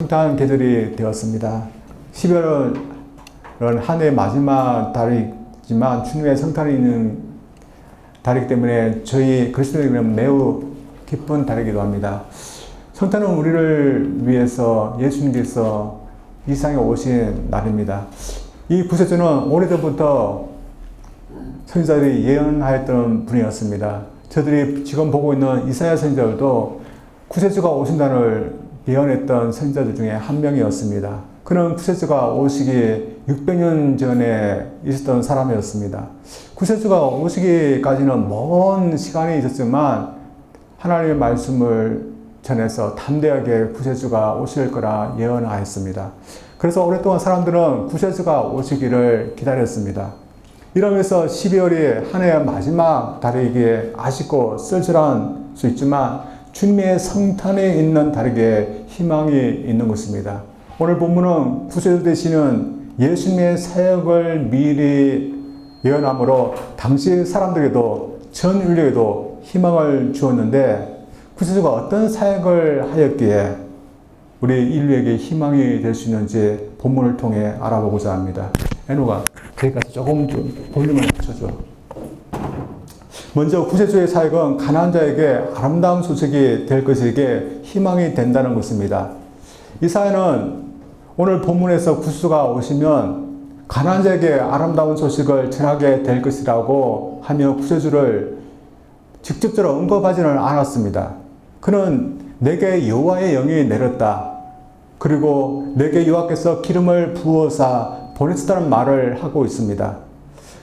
성탄 계절이 되었습니다. 12월은 한 해 마지막 달이지만 주님의 성탄이 있는 달이기 때문에 저희 그리스도인들은 매우 기쁜 달이기도 합니다. 성탄은 우리를 위해서 예수님께서 이 세상에 오신 날입니다. 이 구세주는 오래전부터 선지자들이 예언하였던 분이었습니다. 저들이 지금 보고 있는 이사야 선지자들도 구세주가 오신다는 예언했던 선지자들 중에 한 명이었습니다. 그는 구세주가 오시기 600년 전에 있었던 사람이었습니다. 구세주가 오시기까지는 먼 시간이 있었지만 하나님의 말씀을 전해서 담대하게 구세주가 오실 거라 예언하였습니다. 그래서 오랫동안 사람들은 구세주가 오시기를 기다렸습니다. 이러면서 12월이 한 해의 마지막 달이기에 아쉽고 쓸쓸한 수 있지만 주님의 성탄에 있는 달에게 희망이 있는 것입니다. 오늘 본문은 구세주 되시는 예수님의 사역을 미리 예언함으로 당시 사람들에게도 전 인류에게도 희망을 주었는데 구세주가 어떤 사역을 하였기에 우리 인류에게 희망이 될 수 있는지 본문을 통해 알아보고자 합니다. 애노가 거기까지 조금 좀 볼륨을 낮춰줘. 먼저 구세주의 사역은 가난한 자에게 아름다운 소식이 될 것에게 희망이 된다는 것입니다. 이 사연은 오늘 본문에서 구세주가 오시면 가난한 자에게 아름다운 소식을 전하게 될 것이라고 하며 구세주를 직접적으로 언급하지는 않았습니다. 그는 내게 여호와의 영이 내렸다. 그리고 내게 여호와께서 기름을 부어사 보냈다는 말을 하고 있습니다.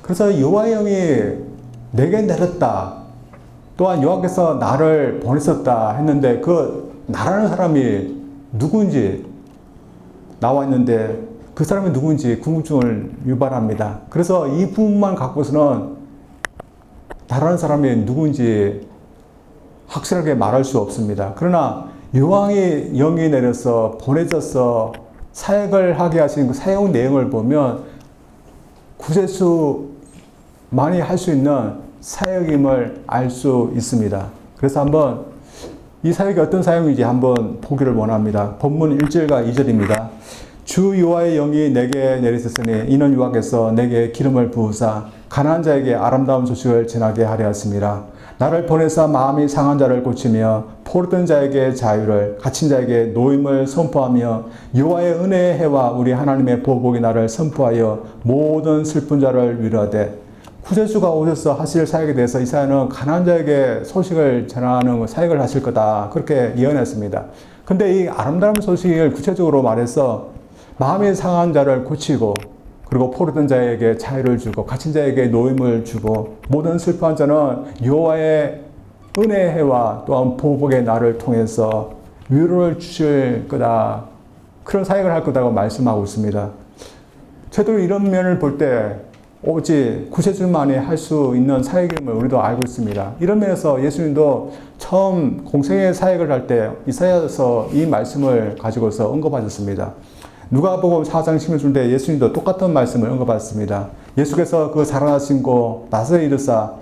그래서 여호와의 영이 내게 내렸다. 또한 여호와께서 나를 보냈었다 했는데 그 나라는 사람이 누구인지 나와 있는데 그 사람이 누구인지 궁금증을 유발합니다. 그래서 이 부분만 갖고서는 나라는 사람이 누구인지 확실하게 말할 수 없습니다. 그러나 여호와의 영이 내려서 보내져서 사역을 하게 하신 그 사역 내용을 보면 구세주만이 할 수 있는 사역임을 알 수 있습니다. 그래서 한번 이 사역이 어떤 사역인지 한번 보기를 원합니다. 본문 1절과 2절입니다. 주 여호와의 영이 내게 내리셨으니 이는 여호와께서 내게 기름을 부으사 가난한 자에게 아름다운 소식을 전하게 하려 하심이라. 나를 보내사 마음이 상한 자를 고치며 포로된 자에게 자유를, 갇힌 자에게 노임을 선포하며 여호와의 은혜의 해와 우리 하나님의 보복의 날을 선포하여 모든 슬픈 자를 위로하되. 구세주가 오셔서 하실 사역에 대해서 이사야는 가난한 자에게 소식을 전하는 사역을 하실 거다, 그렇게 예언했습니다. 근데 이 아름다운 소식을 구체적으로 말해서 마음이 상한 자를 고치고, 그리고 포로된 자에게 자유를 주고, 갇힌 자에게 노임을 주고, 모든 슬퍼한 자는 여호와의 은혜의 해와 또한 보복의 날을 통해서 위로를 주실 거다, 그런 사역을 할 거다고 말씀하고 있습니다. 저도 이런 면을 볼 때 오직 구세주만이 할 수 있는 사역임을 우리도 알고 있습니다. 이런 면에서 예수님도 처음 공생의 사역을 할 때 이사야서 이 말씀을 가지고서 언급하셨습니다. 누가복음 4장 16절인데 예수님도 똑같은 말씀을 언급하셨습니다. 예수께서 그 살아나신 곳 나사렛에 이르사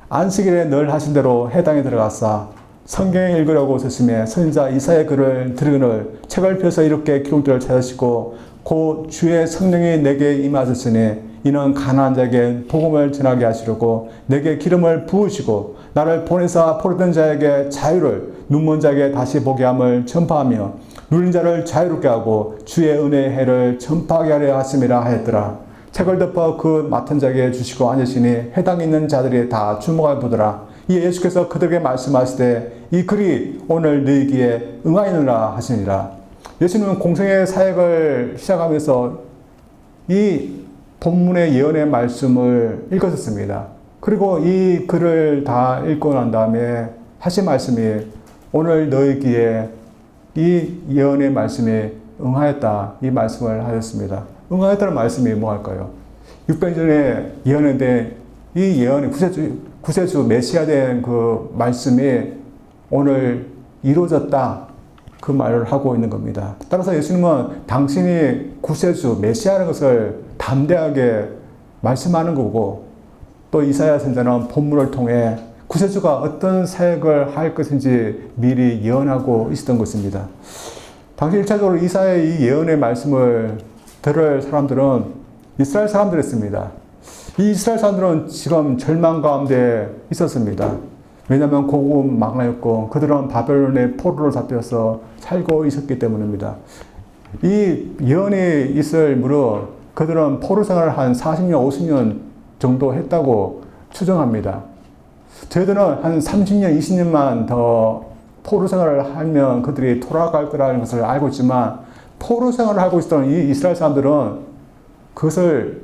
안식일에 늘 하신 대로 회당에 들어가사 성경에 읽으려고 오셨으며 선지자 이사야의 글을 들으늘 책을 펴서 이렇게 기록들을 찾으시고 곧 주의 성령이 내게 임하셨으니 이는 가난한 자에게 복음을 전하게 하시려고 내게 기름을 부으시고 나를 보내사 포로된 자에게 자유를, 눈먼 자에게 다시 보게 함을 전파하며 눌린 자를 자유롭게 하고 주의 은혜의 해를 전파하게 하려 하심이라 하였더라. 책을 덮어 그 맡은 자에게 주시고 앉으시니 회당에 있는 자들이 다 주목하여 보더라. 이에 예수께서 그들에게 말씀하시되 이 글이 오늘 너희 귀에 응하였느라 하시니라. 예수님은 공생의 사역을 시작하면서 이 본문의 예언의 말씀을 읽으셨습니다. 그리고 이 글을 다 읽고 난 다음에 하신 말씀이 오늘 너희 귀에 이 예언의 말씀이 응하였다, 이 말씀을 하셨습니다. 응하였다는 말씀이 뭐 할까요? 600년 전에 예언했는데 이 예언이 구세주 메시아 된 그 말씀이 오늘 이루어졌다, 그 말을 하고 있는 겁니다. 따라서 예수님은 당신이 구세주 메시아라는 것을 담대하게 말씀하는 거고, 또 이사야 선지자는 본문을 통해 구세주가 어떤 사역을 할 것인지 미리 예언하고 있었던 것입니다. 당시 1차적으로 이사야의 이 예언의 말씀을 들을 사람들은 이스라엘 사람들이었습니다. 이 이스라엘 사람들은 지금 절망 가운데 있었습니다. 왜냐하면 고국 망하였고 그들은 바벨론의 포로로 잡혀서 살고 있었기 때문입니다. 이 예언이 있을 무렵 그들은 포로 생활을 한 40년, 50년 정도 했다고 추정합니다. 저희들은 한 30년, 20년만 더 포로 생활을 하면 그들이 돌아갈 거라는 것을 알고 있지만 포로 생활을 하고 있었던 이 이스라엘 사람들은 그것을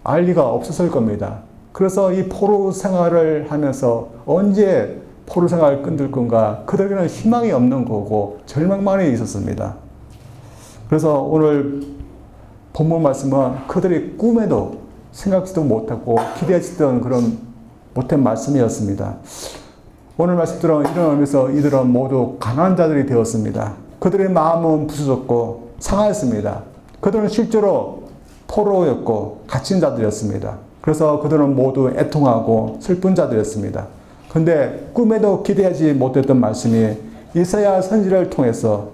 알 리가 없었을 겁니다. 그래서 이 포로 생활을 하면서 언제 포로 생활을 끝낼 건가 그들에게는 희망이 없는 거고 절망만이 있었습니다. 그래서 오늘 본문 말씀은 그들이 꿈에도 생각지도 못하고 기대하지도 그런 못한 말씀이었습니다. 오늘 말씀들은 이런 의미에서 이들은 모두 가난한 자들이 되었습니다. 그들의 마음은 부서졌고 상하였습니다. 그들은 실제로 포로였고 갇힌 자들이었습니다. 그래서 그들은 모두 애통하고 슬픈 자들이었습니다. 그런데 꿈에도 기대하지 못했던 말씀이 이사야 선지자를 통해서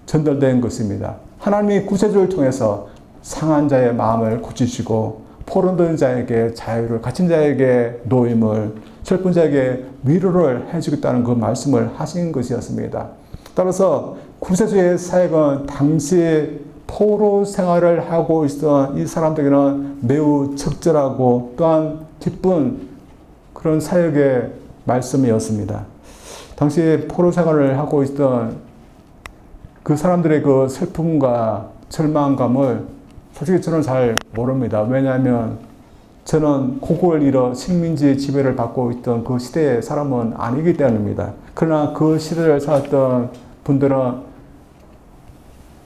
전달된 것입니다. 하나님이 구세주를 통해서 상한 자의 마음을 고치시고 포로된 자에게 자유를, 갇힌 자에게 노임을, 슬픈 자에게 위로를 해주겠다는 그 말씀을 하신 것이었습니다. 따라서 구세주의 사역은 당시 포로 생활을 하고 있던 이 사람들에게는 매우 적절하고 또한 기쁜 그런 사역의 말씀이었습니다. 당시 포로 생활을 하고 있던 그 사람들의 그 슬픔과 절망감을 솔직히 저는 잘 모릅니다. 왜냐하면 저는 고국을 잃어 식민지 지배를 받고 있던 그 시대의 사람은 아니기 때문입니다. 그러나 그 시대를 살았던 분들은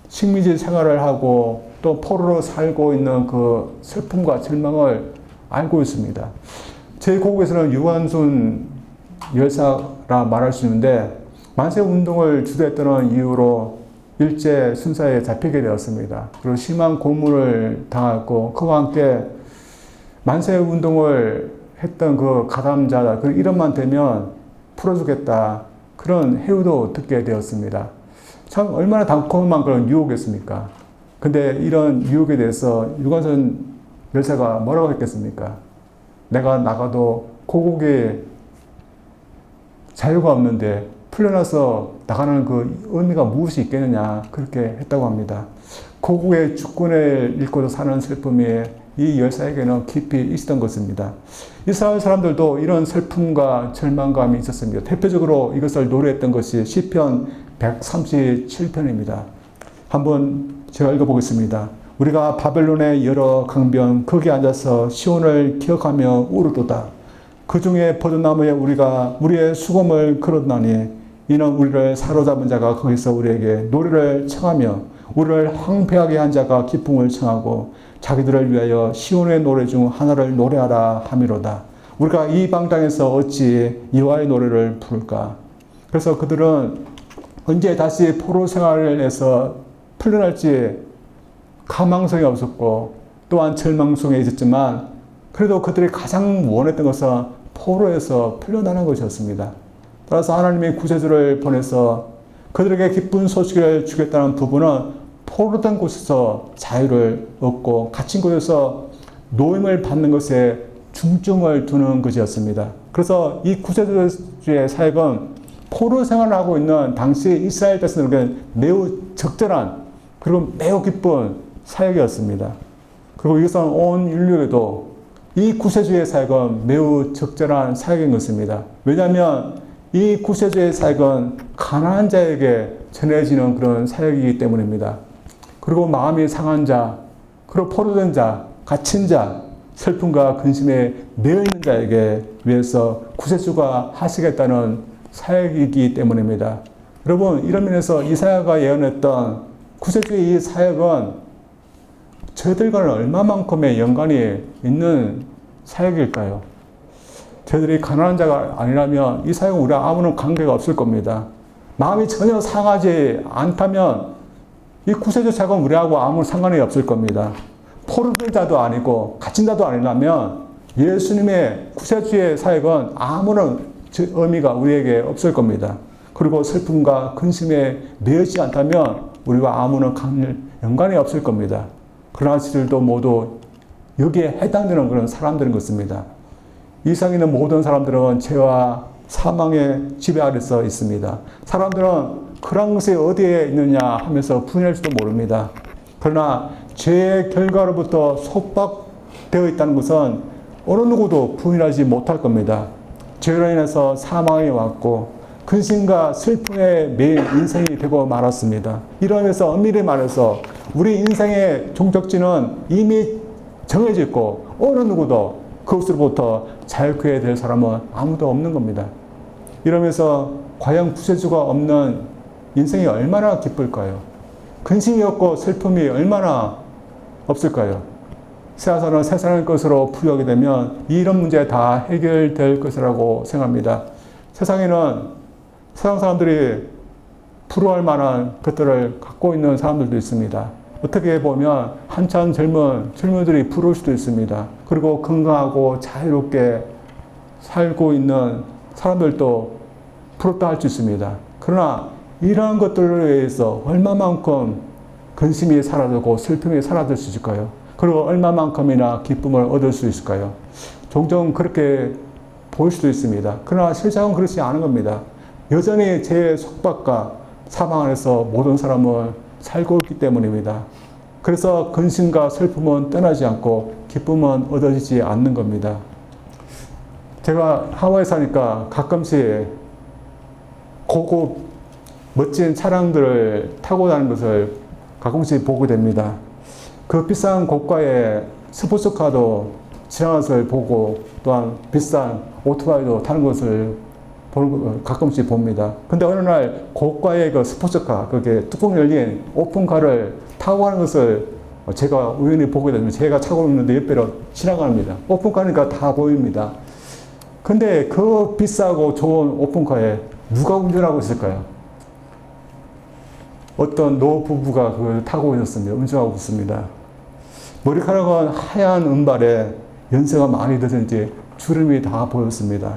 식민지 생활을 하고 또 포로로 살고 있는 그 슬픔과 절망을 알고 있습니다. 제 고국에서는 유관순 열사라 말할 수 있는데 만세운동을 주도했던 이유로 일제 순사에 잡히게 되었습니다. 그리고 심한 고문을 당했고 그와 함께 만세운동을 했던 그 가담자 그 이름만 되면 풀어주겠다 그런 해유도 듣게 되었습니다. 참 얼마나 달콤한 그런 유혹이었습니까? 근데 이런 유혹에 대해서 유관순 열사가 뭐라고 했겠습니까? 내가 나가도 고국에 자유가 없는데 풀려나서 나가는 그 의미가 무엇이 있겠느냐 그렇게 했다고 합니다. 고국의 주권을 잃고도 사는 슬픔이 이 열사에게는 깊이 있었던 것입니다. 이스라엘 사람들도 이런 슬픔과 절망감이 있었습니다. 대표적으로 이것을 노래했던 것이 시편 137편입니다. 한번 제가 읽어보겠습니다. 우리가 바벨론의 여러 강변 거기 앉아서 시온을 기억하며 울었도다. 그 중에 버드나무에 우리가 우리의 수금을 걸었나니 이는 우리를 사로잡은 자가 거기서 우리에게 노래를 청하며 우리를 황폐하게 한 자가 기쁨을 청하고 자기들을 위하여 시온의 노래 중 하나를 노래하라 하미로다. 우리가 이 방탕에서 어찌 여호와의 노래를 부를까? 그래서 그들은 언제 다시 포로 생활을 해서 풀려날지 가망성이 없었고 또한 절망 속에 있었지만 그래도 그들이 가장 원했던 것은 포로에서 풀려나는 것이었습니다. 따라서 하나님이 구세주를 보내서 그들에게 기쁜 소식을 주겠다는 부분은 포로된 곳에서 자유를 얻고 갇힌 곳에서 노임을 받는 것에 중점을 두는 것이었습니다. 그래서 이 구세주의 사역은 포로 생활을 하고 있는 당시 이스라엘 백성들에게 매우 적절한 그리고 매우 기쁜 사역이었습니다. 그리고 이것은 온 인류에도 이 구세주의 사역은 매우 적절한 사역인 것입니다. 왜냐하면 이 구세주의 사역은 가난한 자에게 전해지는 그런 사역이기 때문입니다. 그리고 마음이 상한 자, 그리고 포로된 자, 갇힌 자, 슬픔과 근심에 매여있는 자에게 위해서 구세주가 하시겠다는 사역이기 때문입니다. 여러분, 이런 면에서 이사야가 예언했던 구세주의 이 사역은 저희들과는 얼마만큼의 연관이 있는 사역일까요? 저희들이 가난한 자가 아니라면 이 사역은 우리와 아무런 관계가 없을 겁니다. 마음이 전혀 상하지 않다면 이 구세주 사역은 우리하고 아무 상관이 없을 겁니다. 포로된 자도 아니고 갇힌 자도 아니라면 예수님의 구세주의 사역은 아무런 의미가 우리에게 없을 겁니다. 그리고 슬픔과 근심에 매이지 않다면 우리와 아무런 연관이 없을 겁니다. 그러나 저들도 모두 여기에 해당되는 그런 사람들인 것입니다. 이 세상에 있는 모든 사람들은 죄와 사망의 지배 아래서 있습니다. 사람들은 그런 것이 어디에 있느냐 하면서 분열할지도 모릅니다. 그러나 죄의 결과로부터 속박되어 있다는 것은 어느 누구도 부인하지 못할 겁니다. 죄로 인해서 사망이 왔고 근심과 슬픔에 매인 인생이 되고 말았습니다. 이러면서 엄밀히 말해서 우리 인생의 종적지는 이미 정해져 있고 어느 누구도 그것으로부터 자유케 될 사람은 아무도 없는 겁니다. 이러면서 과연 구세주가 없는 인생이 얼마나 기쁠까요? 근심이 없고 슬픔이 얼마나 없을까요? 세상에서는 세상의 것으로 부여하게 되면 이런 문제 다 해결될 것이라고 생각합니다. 세상에는 세상 사람들이 부러워할 만한 것들을 갖고 있는 사람들도 있습니다. 어떻게 보면 한참 젊은 젊은이들이 부러울 수도 있습니다. 그리고 건강하고 자유롭게 살고 있는 사람들도 부럽다 할 수 있습니다. 그러나 이러한 것들에 의해서 얼마만큼 근심이 사라지고 슬픔이 사라질 수 있을까요? 그리고 얼마만큼이나 기쁨을 얻을 수 있을까요? 종종 그렇게 보일 수도 있습니다. 그러나 실상은 그렇지 않은 겁니다. 여전히 죄의 속박과 사망 안에서 모든 사람은 살고 있기 때문입니다. 그래서 근심과 슬픔은 떠나지 않고 기쁨은 얻어지지 않는 겁니다. 제가 하와이에 사니까 가끔씩 고급 멋진 차량들을 타고 다니는 것을 가끔씩 보게 됩니다. 그 비싼 고가의 스포츠카도 지나가는 것을 보고 또한 비싼 오토바이도 타는 것을 가끔씩 봅니다. 근데 어느 날 고가의 그 스포츠카, 그게 뚜껑 열린 오픈카를 타고 가는 것을 제가 우연히 보게 되면 제가 차고 있는데 옆에로 지나갑니다. 오픈카니까 다 보입니다. 근데 그 비싸고 좋은 오픈카에 누가 운전하고 있을까요? 어떤 노부부가 그걸 타고 있었습니다. 운전하고 있습니다. 머리카락은 하얀 은발에 연세가 많이 드는지 주름이 다 보였습니다.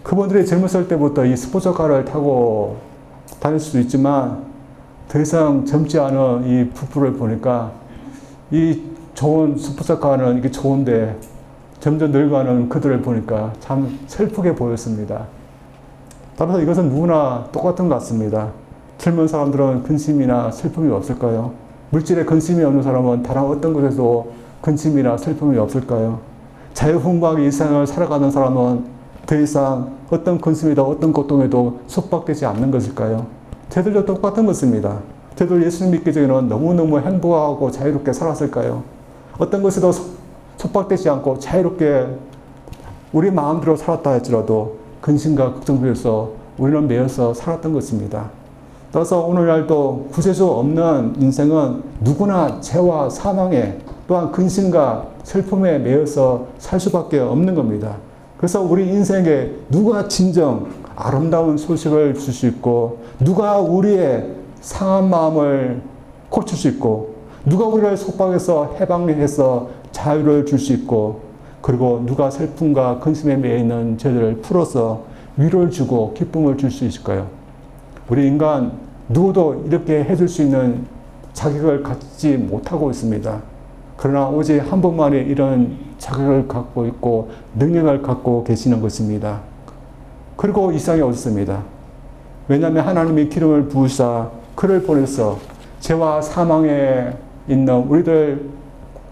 그분들이 젊었을 때부터 이 스포츠카를 타고 다닐 수도 있지만 더 이상 젊지 않은 이 부부를 보니까 이 좋은 스포츠카는 이게 좋은데 점점 늙어가는 그들을 보니까 참 슬프게 보였습니다. 따라서 이것은 누구나 똑같은 것 같습니다. 젊은 사람들은 근심이나 슬픔이 없을까요? 물질에 근심이 없는 사람은 다른 어떤 것에도 근심이나 슬픔이 없을까요? 자유분방하게 이 세상을 살아가는 사람은 더 이상 어떤 근심이다 어떤 고통에도 속박되지 않는 것일까요? 저들도 똑같은 것입니다. 저들 예수님 믿기 전에는 너무너무 행복하고 자유롭게 살았을까요? 어떤 것에도 속박되지 않고 자유롭게 우리 마음대로 살았다 할지라도 근심과 걱정 속에서 우리는 매여서 살았던 것입니다. 따라서 오늘날도 구세주 없는 인생은 누구나 죄와 사망에 또한 근심과 슬픔에 매여서 살 수밖에 없는 겁니다. 그래서 우리 인생에 누가 진정 아름다운 소식을 줄 수 있고 누가 우리의 상한 마음을 고칠 수 있고 누가 우리를 속박해서 해방해서 자유를 줄 수 있고 그리고 누가 슬픔과 근심에 매여 있는 죄들을 풀어서 위로를 주고 기쁨을 줄 수 있을까요? 우리 인간 누구도 이렇게 해줄 수 있는 자격을 갖지 못하고 있습니다. 그러나 오직 한 분만이 이런 자격을 갖고 있고 능력을 갖고 계시는 것입니다. 그리고 이 세상에 오셨습니다. 왜냐하면 하나님이 기름을 부으사 그를 보내서 죄와 사망에 있는 우리들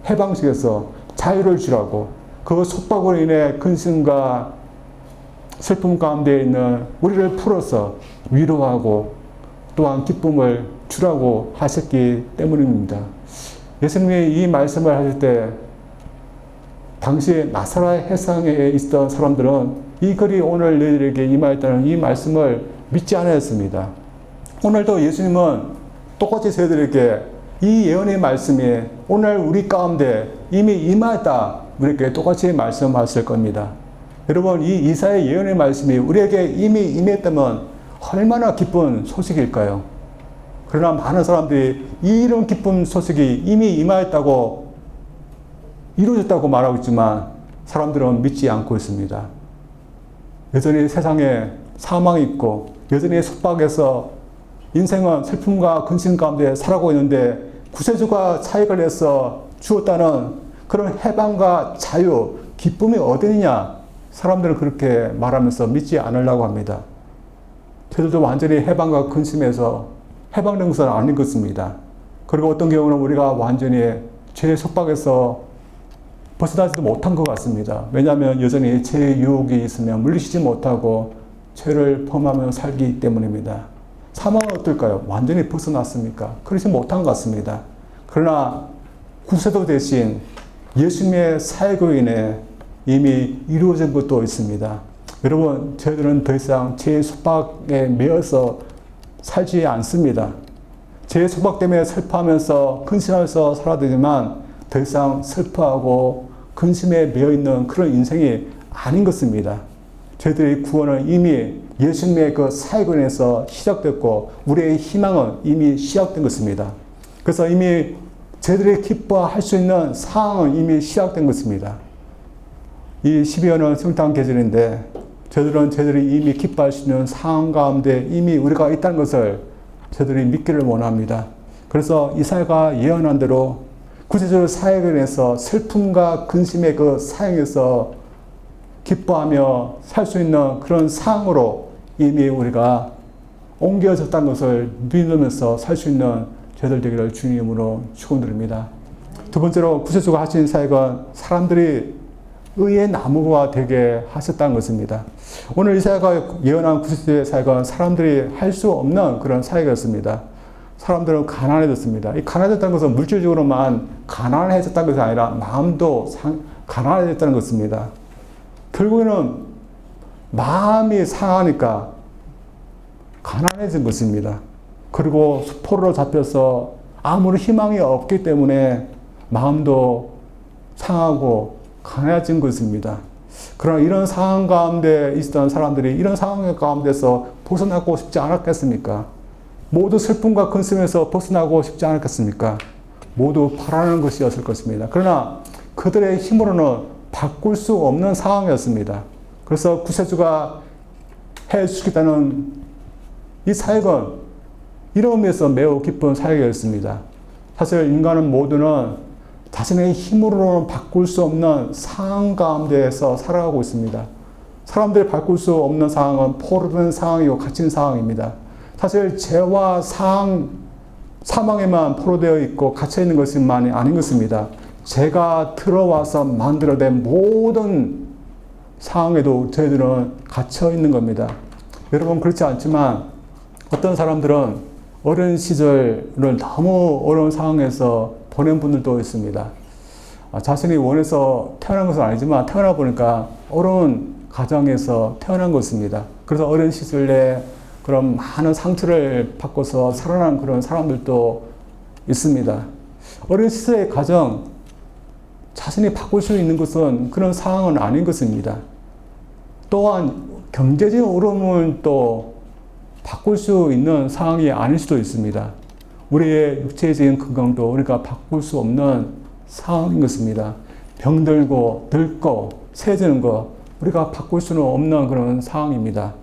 해방시켜서 자유를 주라고 그 속박으로 인해 근심과 슬픔 가운데 있는 우리를 풀어서 위로하고 또한 기쁨을 주라고 하셨기 때문입니다. 예수님이 이 말씀을 하실 때 당시 나사렛 해상에 있던 사람들은 이 글이 오늘 너희들에게 임하였다는 이 말씀을 믿지 않았습니다. 오늘도 예수님은 똑같이 저희들에게 이 예언의 말씀이 오늘 우리 가운데 이미 임하였다 우리에게 똑같이 말씀하실 겁니다. 여러분 이 이사야 예언의 말씀이 우리에게 이미 임했다면 얼마나 기쁜 소식일까요? 그러나 많은 사람들이 이런 기쁜 소식이 이미 임하였다고 이루어졌다고 말하고 있지만 사람들은 믿지 않고 있습니다. 여전히 세상에 사망이 있고 여전히 속박에서 인생은 슬픔과 근심 가운데 살아가고 있는데 구세주가 사역을 해서 주었다는 그런 해방과 자유, 기쁨이 어디느냐? 사람들은 그렇게 말하면서 믿지 않으려고 합니다. 저들도 완전히 해방과 근심에서 해방된 것은 아닌 것입니다. 그리고 어떤 경우는 우리가 완전히 죄의 속박에서 벗어나지도 못한 것 같습니다. 왜냐하면 여전히 죄의 유혹이 있으면 물리치지 못하고 죄를 범하며 살기 때문입니다. 사망은 어떨까요? 완전히 벗어났습니까? 그러지 못한 것 같습니다. 그러나 구세도 대신 예수님의 사역으로 인해 이미 이루어진 것도 있습니다. 여러분, 저희들은 더 이상 죄의 속박에 매여서 살지 않습니다. 죄의 속박 때문에 슬퍼하면서 근심하면서 살아야 되지만 더 이상 슬퍼하고 근심에 매여있는 그런 인생이 아닌 것입니다. 저희들의 구원은 이미 예수님의 그 사역을 인해서 시작됐고 우리의 희망은 이미 시작된 것입니다. 그래서 이미 저희들이 기뻐할 수 있는 상황은 이미 시작된 것입니다. 이 12월은 성탄 계절인데 저희들이 이미 기뻐할 수 있는 상황 가운데 이미 우리가 있다는 것을 저희들이 믿기를 원합니다. 그래서 이사야가 예언한 대로 구체적으로 사역을 인해서 슬픔과 근심의 그 사역에서 기뻐하며 살 수 있는 그런 상황으로 이미 우리가 옮겨졌다는 것을 믿으면서 살 수 있는 저희들 되기를 주님으로 축원드립니다. 두 번째로 구세주가 하신 사역은 사람들이 의의 나무가 되게 하셨다는 것입니다. 오늘 이사야가 예언한 구세주의 사역은 사람들이 할 수 없는 그런 사역이었습니다. 사람들은 가난해졌습니다. 이 가난해졌다는 것은 물질적으로만 가난해졌다는 것이 아니라 마음도 가난해졌다는 것입니다. 결국에는 마음이 상하니까 가난해진 것입니다. 그리고 포로로 잡혀서 아무런 희망이 없기 때문에 마음도 상하고 가난해진 것입니다. 그러나 이런 상황 가운데 있었던 사람들이 이런 상황 가운데서 벗어나고 싶지 않았겠습니까? 모두 슬픔과 근심에서 벗어나고 싶지 않았겠습니까? 모두 바라는 것이었을 것입니다. 그러나 그들의 힘으로는 바꿀 수 없는 상황이었습니다. 그래서 구세주가 해주시겠다는 이 사역은 이런 의미에서 매우 기쁜 사역이었습니다. 사실 인간은 모두는 자신의 힘으로는 바꿀 수 없는 상황 가운데에서 살아가고 있습니다. 사람들이 바꿀 수 없는 상황은 포로된 상황이고 갇힌 상황입니다. 사실 죄와 사망에만 포로되어 있고 갇혀 있는 것만이 아닌 것입니다. 죄가 들어와서 만들어낸 모든 상황에도 저희들은 갇혀 있는 겁니다. 여러분, 그렇지 않지만 어떤 사람들은 어린 시절을 너무 어려운 상황에서 보낸 분들도 있습니다. 자신이 원해서 태어난 것은 아니지만 태어나 보니까 어려운 가정에서 태어난 것입니다. 그래서 어린 시절에 그런 많은 상처를 받고서 살아난 그런 사람들도 있습니다. 어린 시절의 가정, 자신이 바꿀 수 있는 것은 그런 상황은 아닌 것입니다. 또한 경제적 어려움을 또 바꿀 수 있는 상황이 아닐 수도 있습니다. 우리의 육체적인 건강도 우리가 바꿀 수 없는 상황인 것입니다. 병들고 늙고 세지는 거 우리가 바꿀 수는 없는 그런 상황입니다.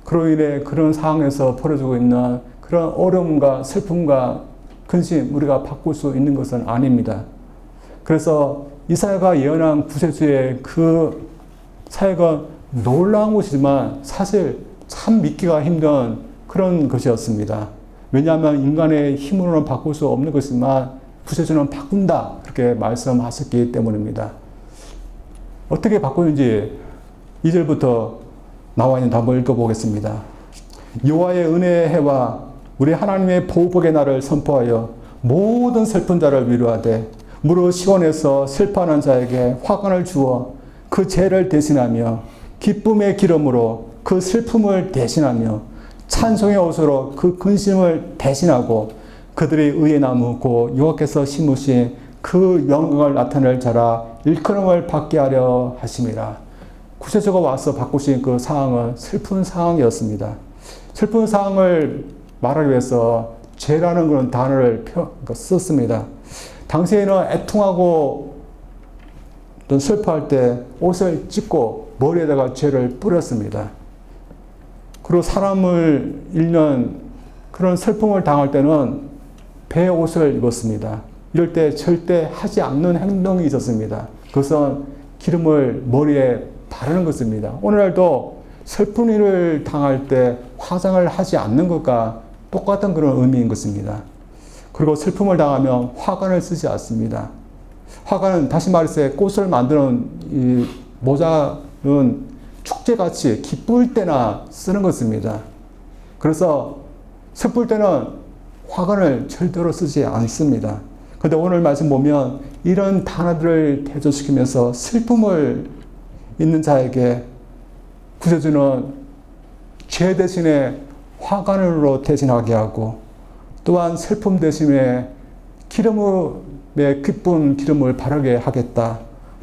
그로 인해 그런 상황에서 벌어지고 있는 그런 어려움과 슬픔과 근심 우리가 바꿀 수 있는 것은 아닙니다. 그래서 이사야가 예언한 구세주의 그 사역은 놀라운 것이지만 사실 참 믿기가 힘든 그런 것이었습니다. 왜냐하면 인간의 힘으로는 바꿀 수 없는 것이지만 구세주는 바꾼다 그렇게 말씀하셨기 때문입니다. 어떻게 바꾸는지 2절부터 나와 있는 한번 읽어보겠습니다. 여호와의 은혜의 해와 우리 하나님의 보복의 날을 선포하여 모든 슬픈 자를 위로하되 무릇 시온에서 슬퍼하는 자에게 화관을 주어 그 죄를 대신하며 기쁨의 기름으로 그 슬픔을 대신하며 찬송의 옷으로 그 근심을 대신하고 그들의 의의 나무 곧 여호와께서 심으신 그 영광을 나타낼 자라 일컬음을 받게 하려 하심이라. 구세주가 와서 바꾸신 그 상황은 슬픈 상황이었습니다. 슬픈 상황을 말하기 위해서 죄라는 그런 단어를 썼습니다. 당시에는 애통하고 또 슬퍼할 때 옷을 찢고 머리에다가 죄를 뿌렸습니다. 그리고 사람을 잃는 그런 슬픔을 당할 때는 배 옷을 입었습니다. 이럴 때 절대 하지 않는 행동이 있었습니다. 그것은 기름을 머리에 바르는 것입니다. 오늘날도 슬픈 일을 당할 때 화장을 하지 않는 것과 똑같은 그런 의미인 것입니다. 그리고 슬픔을 당하면 화관을 쓰지 않습니다. 화관은 다시 말해서 꽃을 만드는 이 모자는 축제같이 기쁠 때나 쓰는 것입니다. 그래서 슬플 때는 화관을 절대로 쓰지 않습니다. 그런데 오늘 말씀 보면 이런 단어들을 대조시키면서 슬픔을 있는 자에게 구세주는 죄 대신에 화관으로 대신하게 하고 또한 슬픔 대신에 기름의 기쁜 기름을 바르게 하겠다.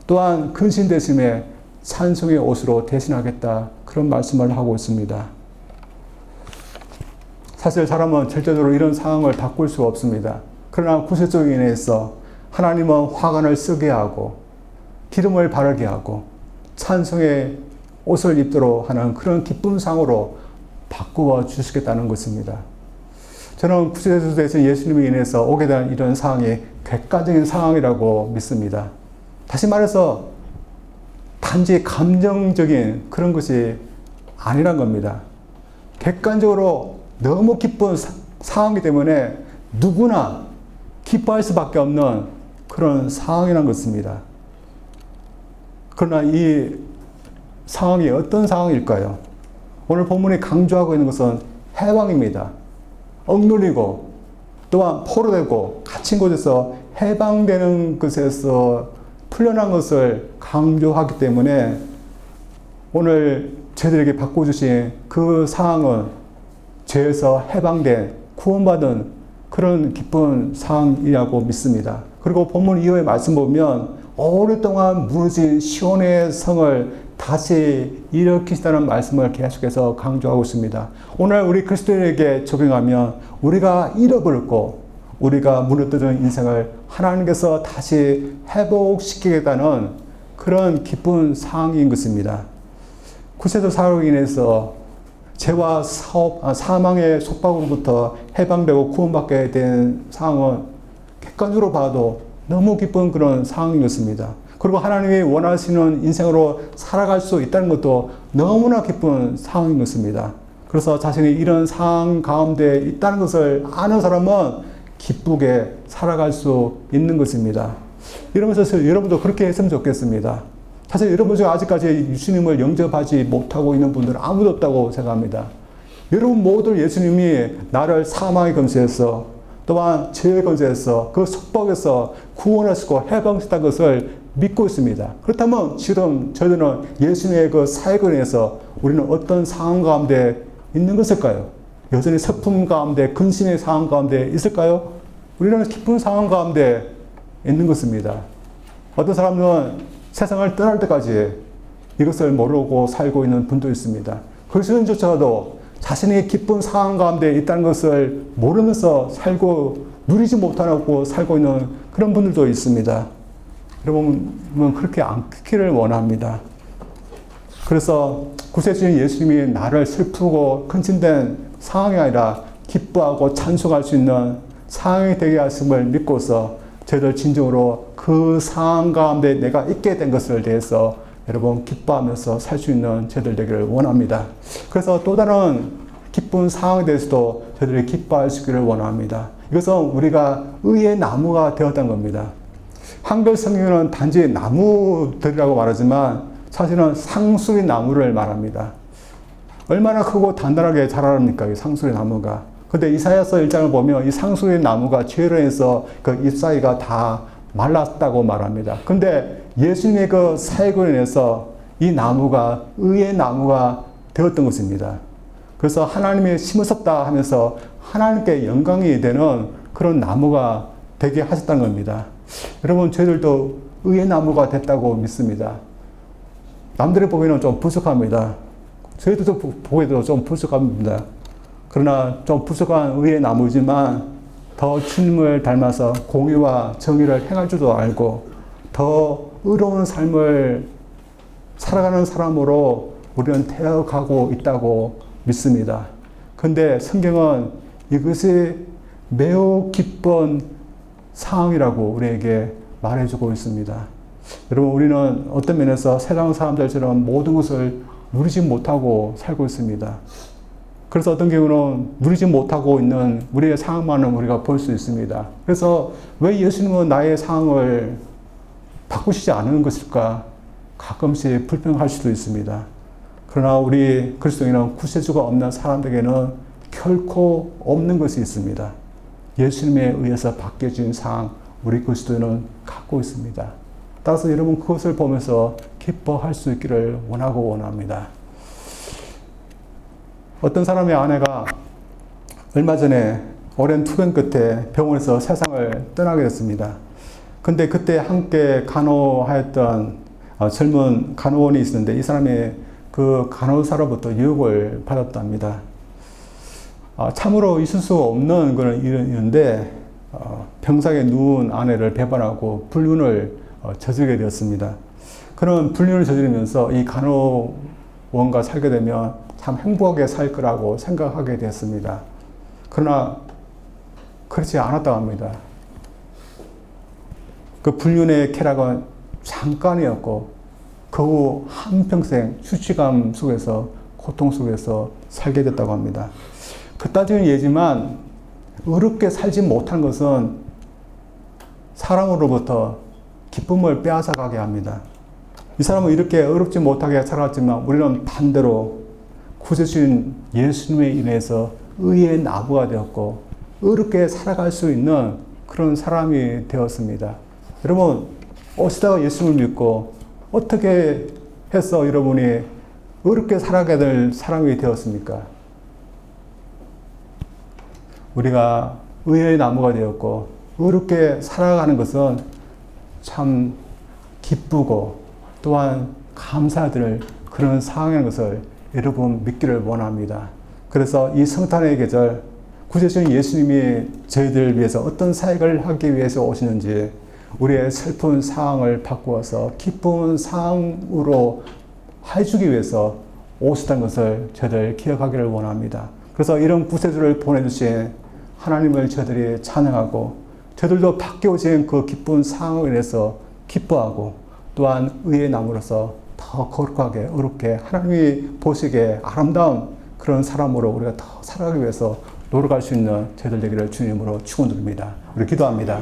또한 근신 대신에 찬송의 옷으로 대신하겠다. 그런 말씀을 하고 있습니다. 사실 사람은 절대적으로 이런 상황을 바꿀 수가 없습니다. 그러나 구세주에 인해서 하나님은 화관을 쓰게 하고 기름을 바르게 하고 찬송의 옷을 입도록 하는 그런 기쁜 상으로 바꾸어 주시겠다는 것입니다. 저는 구세주에서 예수님에 인해서 오게 된 이런 상황이 객관적인 상황이라고 믿습니다. 다시 말해서 단지 감정적인 그런 것이 아니란 겁니다. 객관적으로 너무 기쁜 상황이기 때문에 누구나 기뻐할 수밖에 없는 그런 상황이란 것입니다. 그러나 이 상황이 어떤 상황일까요? 오늘 본문이 강조하고 있는 것은 해방입니다. 억눌리고 또한 포로되고 갇힌 곳에서 해방되는 것에서 풀려난 것을 강조하기 때문에 오늘 저희들에게 바꿔주신 그 상황은 죄에서 해방된 구원받은 그런 기쁜 상황이라고 믿습니다. 그리고 본문 이후의 말씀 보면 오랫동안 무너진 시온의 성을 다시 일으키시다는 말씀을 계속해서 강조하고 있습니다. 오늘 우리 그리스도인에게 적용하면 우리가 잃어버렸고 우리가 무너뜨린 인생을 하나님께서 다시 회복시키겠다는 그런 기쁜 상황인 것입니다. 구세주 사역으로 인해서 죄와 사망의 속박으로부터 해방되고 구원받게 된 상황은 객관적으로 봐도 너무 기쁜 그런 상황이었습니다. 그리고 하나님이 원하시는 인생으로 살아갈 수 있다는 것도 너무나 기쁜 상황인 것입니다. 그래서 자신이 이런 상황 가운데 있다는 것을 아는 사람은 기쁘게 살아갈 수 있는 것입니다. 이러면서 여러분도 그렇게 했으면 좋겠습니다. 사실 여러분 중에 아직까지 예수님을 영접하지 못하고 있는 분들은 아무도 없다고 생각합니다. 여러분 모두 예수님이 나를 사망의 검수에서 또한 죄의 검수에서 그 속박에서 구원하시고 해방시켰다는 것을 믿고 있습니다. 그렇다면 지금 저희들은 예수님의 그 사역을 인해서 우리는 어떤 상황 가운데 있는 것일까요? 여전히 슬픔 가운데 근심의 상황 가운데 있을까요? 우리는 기쁜 상황 가운데 있는 것입니다. 어떤 사람은 세상을 떠날 때까지 이것을 모르고 살고 있는 분도 있습니다. 그리스도인조차도 자신이 기쁜 상황 가운데 있다는 것을 모르면서 살고 누리지 못하고 살고 있는 그런 분들도 있습니다. 여러분은 그렇게 않기를 원합니다. 그래서 구세주인 예수님이 나를 슬프고 근심된 상황이 아니라 기뻐하고 찬송할 수 있는 상황이 되게 하심을 믿고서 저희들 진정으로 그 상황 가운데 내가 있게 된 것을 대해서 여러분 기뻐하면서 살 수 있는 저희들 되기를 원합니다. 그래서 또 다른 기쁜 상황에 대해서도 저희들이 기뻐할 수 있기를 원합니다. 이것은 우리가 의의 나무가 되었다는 겁니다. 한글 성경은 단지 나무들이라고 말하지만 사실은 상수리 나무를 말합니다. 얼마나 크고 단단하게 자라납니까? 이 상수리 나무가. 근데 이사야서 1장을 보면 이 상수리 나무가 죄로 인해서 그 잎사귀가 다 말랐다고 말합니다. 근데 예수님의 그 사역으로 인해서 이 나무가 의의 나무가 되었던 것입니다. 그래서 하나님이 심으셨다 하면서 하나님께 영광이 되는 그런 나무가 되게 하셨다는 겁니다. 여러분, 저희들도 의의 나무가 됐다고 믿습니다. 남들이 보기에는 좀 부족합니다. 저희들도 보기에도 좀 부족합니다. 그러나 좀 부족한 의의 나무지만 더 주님을 닮아서 공의와 정의를 행할 줄도 알고 더 의로운 삶을 살아가는 사람으로 우리는 되어가고 있다고 믿습니다. 그런데 성경은 이것이 매우 기쁜 상황이라고 우리에게 말해주고 있습니다. 여러분, 우리는 어떤 면에서 세상 사람들처럼 모든 것을 누리지 못하고 살고 있습니다. 그래서 어떤 경우는 누리지 못하고 있는 우리의 상황만은 우리가 볼 수 있습니다. 그래서 왜 예수님은 나의 상황을 바꾸시지 않는 것일까? 가끔씩 불평할 수도 있습니다. 그러나 우리 그리스도인은 구세주가 없는 사람들에게는 결코 없는 것이 있습니다. 예수님에 의해서 바뀌어진 상황, 우리 그리스도인은 갖고 있습니다. 따라서 여러분 그것을 보면서 기뻐할 수 있기를 원합니다. 어떤 사람의 아내가 얼마 전에 오랜 투병 끝에 병원에서 세상을 떠나게 됐습니다. 근데 그때 함께 간호하였던 젊은 간호원이 있었는데 이 사람이 그 간호사로부터 유혹을 받았답니다. 참으로 있을 수 없는 그런 일인데 병상에 누운 아내를 배반하고 불륜을 저지르게 되었습니다. 그런 불륜을 저지르면서 이 간호원과 살게 되면 참 행복하게 살 거라고 생각하게 됐습니다. 그러나 그렇지 않았다고 합니다. 그 불륜의 쾌락은 잠깐이었고 그 후 한평생 수치감 속에서 고통 속에서 살게 됐다고 합니다. 그따지는 예지만 어렵게 살지 못한 것은 사람으로부터 기쁨을 빼앗아가게 합니다. 이 사람은 이렇게 어렵지 못하게 살았지만 우리는 반대로 구세주인 예수님에 인해서 의의 나무가 되었고 어렵게 살아갈 수 있는 그런 사람이 되었습니다. 여러분, 어디다가 예수님을 믿고 어떻게 해서 여러분이 어렵게 살아가야 될 사람이 되었습니까? 우리가 의의 나무가 되었고 어렵게 살아가는 것은 참 기쁘고 또한 감사드릴 그런 상황인 것을 여러분 믿기를 원합니다. 그래서 이 성탄의 계절 구세주인 예수님이 저희들을 위해서 어떤 사역을 하기 위해서 오시는지 우리의 슬픈 상황을 바꾸어서 기쁜 상황으로 해주기 위해서 오셨다는 것을 저희들 기억하기를 원합니다. 그래서 이런 구세주를 보내주신 하나님을 저희들이 찬양하고 저희들도 바뀌어진 그 기쁜 상황에 대해서 기뻐하고 또한 의의 나무로서 더 거룩하게 어렵게 하나님이 보시기에 아름다운 그런 사람으로 우리가 더 살아가기 위해서 노력할 수 있는 저희들 되기를 주님으로 축원드립니다. 우리 기도합니다.